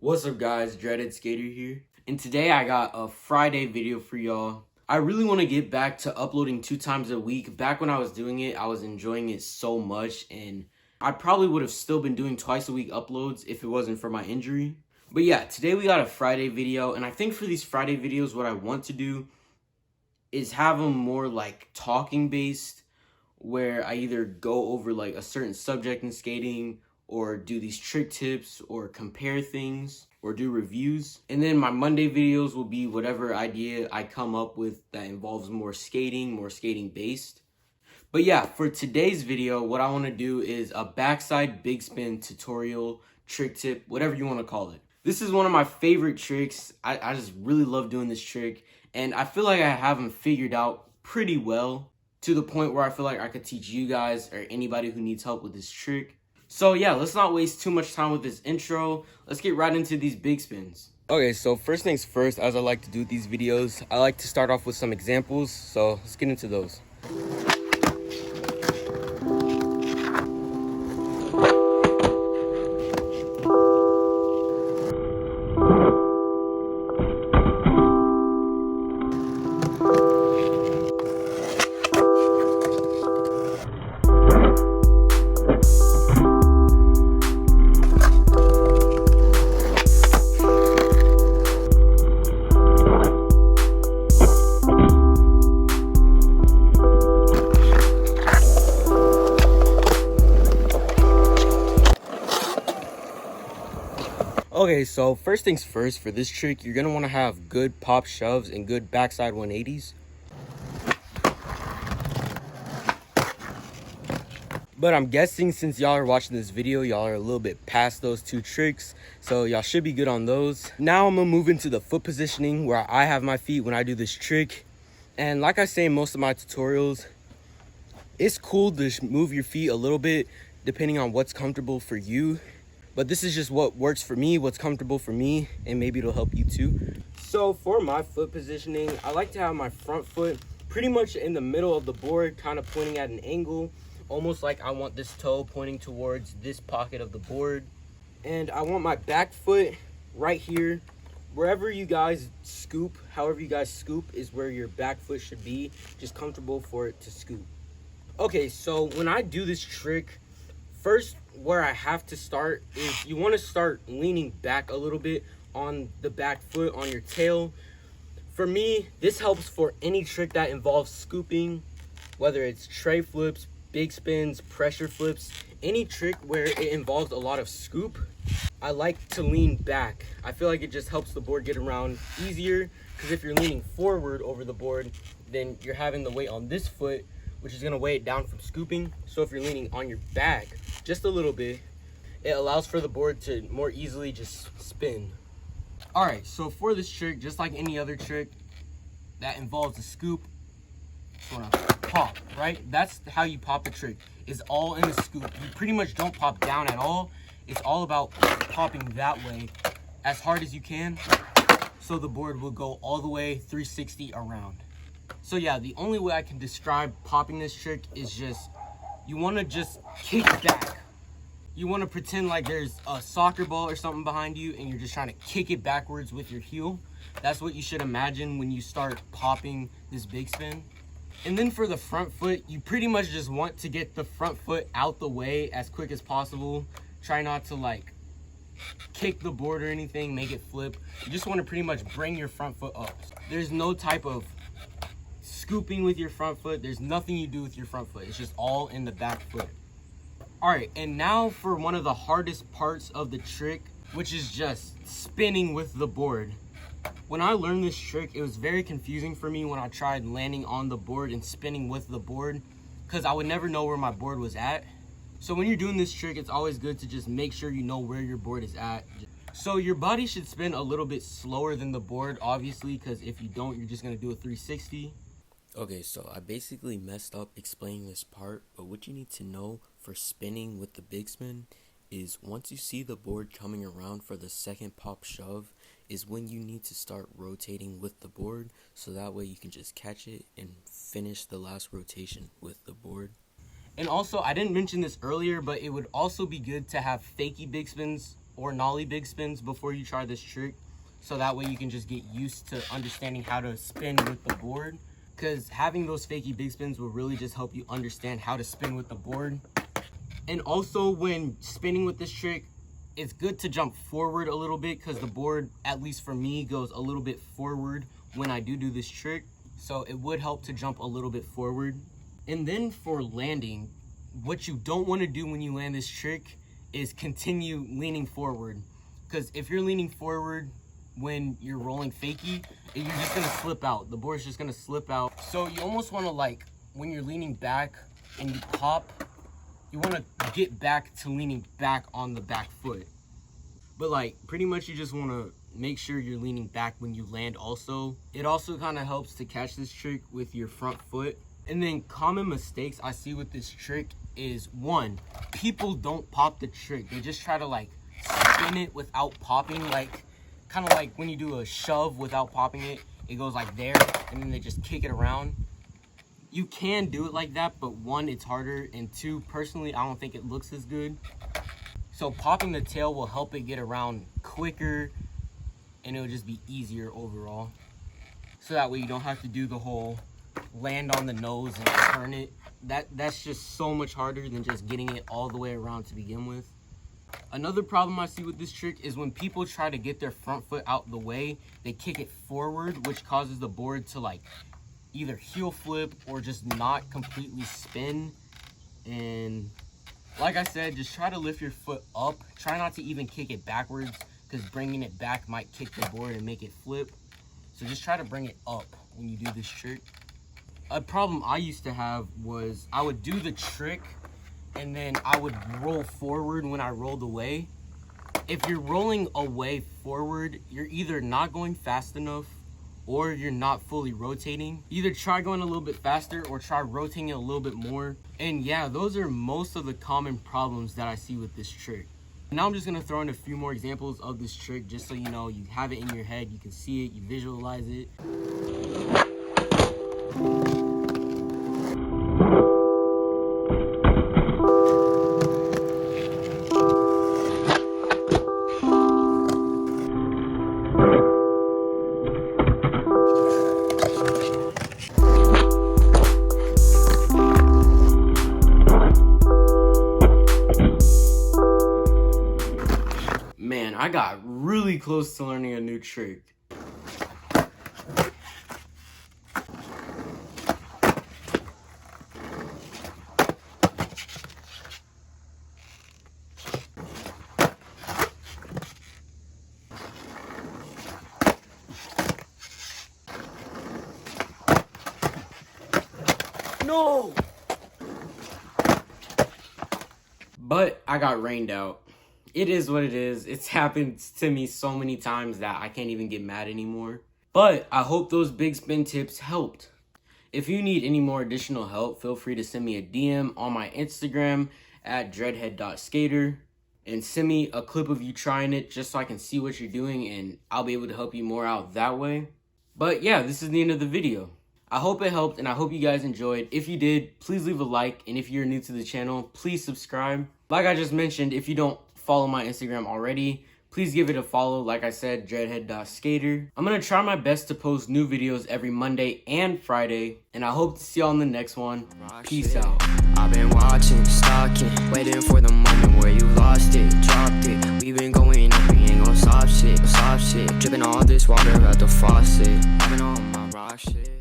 What's up guys, Dreaded Skater here, and today I got a Friday video for y'all. I really want to get back to uploading 2 times a week. Back when I was doing it, I was enjoying it so much, and I probably would have still been doing twice a week uploads if it wasn't for my injury. But yeah, today we got a Friday video, and I think for these Friday videos what I want to do is have them more like talking based, where I either go over like a certain subject in skating, or do these trick tips, or compare things, or do reviews. And then my Monday videos will be whatever idea I come up with that involves more skating based. But yeah, for today's video, what I want to do is a backside big spin tutorial, trick tip, whatever you want to call it. This is one of my favorite tricks. I just really love doing this trick, and I feel like I have them figured out pretty well, to the point where I feel like I could teach you guys or anybody who needs help with this trick. So yeah, let's not waste too much time with this intro. Let's get right into these big spins. Okay, so first things first, as I like to do with these videos, I like to start off with some examples. So let's get into those. Okay, so first things first, for this trick, you're going to want to have good pop shoves and good backside 180s. But I'm guessing since y'all are watching this video, y'all are a little bit past those 2 tricks, so y'all should be good on those. Now I'm going to move into the foot positioning, where I have my feet when I do this trick. And like I say in most of my tutorials, it's cool to move your feet a little bit depending on what's comfortable for you. But this is just what works for me, what's comfortable for me, and maybe it'll help you too. So for my foot positioning, I like to have my front foot pretty much in the middle of the board, kind of pointing at an angle, almost like I want this toe pointing towards this pocket of the board. And I want my back foot right here. Wherever you guys scoop, however you guys scoop is where your back foot should be, just comfortable for it to scoop. Okay, so when I do this trick, first, where I have to start is you want to start leaning back a little bit on the back foot, on your tail. For me, this helps for any trick that involves scooping, whether it's tray flips, big spins, pressure flips, any trick where it involves a lot of scoop. I like to lean back. I feel like it just helps the board get around easier, because if you're leaning forward over the board, then you're having the weight on this foot, which is going to weigh it down from scooping. So if you're leaning on your back just a little bit, it allows for the board to more easily just spin. Alright, so for this trick, just like any other trick that involves a scoop, you want to pop, right? That's how you pop the trick, is all in a scoop. You pretty much don't pop down at all. It's all about popping that way as hard as you can, so the board will go all the way 360 around. So yeah, the only way I can describe popping this trick is just, you want to just kick back. You want to pretend like there's a soccer ball or something behind you, and you're just trying to kick it backwards with your heel. That's what you should imagine when you start popping this big spin. And then for the front foot, you pretty much just want to get the front foot out the way as quick as possible. Try not to like kick the board or anything, make it flip. You just want to pretty much bring your front foot up. There's no type of scooping with your front foot. There's nothing you do with your front foot. It's just all in the back foot. Alright, and now for one of the hardest parts of the trick, which is just spinning with the board. When I learned this trick, it was very confusing for me when I tried landing on the board and spinning with the board, because I would never know where my board was at. So when you're doing this trick, it's always good to just make sure you know where your board is at. So your body should spin a little bit slower than the board, obviously, because if you don't, you're just going to do a 360. Okay, so I basically messed up explaining this part, but what you need to know for spinning with the big spin is once you see the board coming around for the second pop shove is when you need to start rotating with the board, so that way you can just catch it and finish the last rotation with the board. And also, I didn't mention this earlier, but it would also be good to have fakie big spins or nollie big spins before you try this trick, so that way you can just get used to understanding how to spin with the board, because having those fakey big spins will really just help you understand how to spin with the board. And also, when spinning with this trick, it's good to jump forward a little bit, because the board, at least for me, goes a little bit forward when I do this trick. So it would help to jump a little bit forward. And then for landing, what you don't want to do when you land this trick is continue leaning forward, because if you're leaning forward when you're rolling fakie, you're just gonna slip out. The board's just gonna slip out. So you almost want to, like, when you're leaning back and you pop, you want to get back to leaning back on the back foot. But like, pretty much you just want to make sure you're leaning back when you land also. It also kind of helps to catch this trick with your front foot. And then common mistakes I see with this trick is, one, people don't pop the trick. They just try to like spin it without popping, like kind of like when you do a shove without popping it, it goes like there, and then they just kick it around. You can do it like that, but one, it's harder, and two, personally, I don't think it looks as good. So popping the tail will help it get around quicker, and it'll just be easier overall. So that way you don't have to do the whole land on the nose and turn it. That's just so much harder than just getting it all the way around to begin with. Another problem I see with this trick is when people try to get their front foot out the way, they kick it forward, which causes the board to like either heel flip or just not completely spin. And like I said, just try to lift your foot up. Try not to even kick it backwards, because bringing it back might kick the board and make it flip. So just try to bring it up when you do this trick. A problem I used to have was I would do the trick and then I would roll forward when I rolled away. If you're rolling away forward, you're either not going fast enough or you're not fully rotating. Either try going a little bit faster or try rotating it a little bit more. And yeah, those are most of the common problems that I see with this trick. Now I'm just gonna throw in a few more examples of this trick, just so you know, you have it in your head, you can see it, you visualize it. Man, I got really close to learning a new trick. No! But I got rained out. It is what it is. It's happened to me so many times that I can't even get mad anymore. But I hope those big spin tips helped. If you need any more additional help, feel free to send me a DM on my Instagram at dreadhead.skater and send me a clip of you trying it just so I can see what you're doing, and I'll be able to help you more out that way. But yeah, this is the end of the video. I hope it helped and I hope you guys enjoyed. If you did, please leave a like, and if you're new to the channel, please subscribe. Like I just mentioned, if you don't follow my Instagram already, please give it a follow. Like I said, dreadhead.skater. I'm gonna try my best to post new videos every Monday and Friday, and I hope to see y'all in the next one. Peace out. I've been watching, stalking, waiting for the moment where you lost it, dropped it. We've been going up, we ain't gon' stop shit, dripping all this water out the faucet. I've been on my rock shit.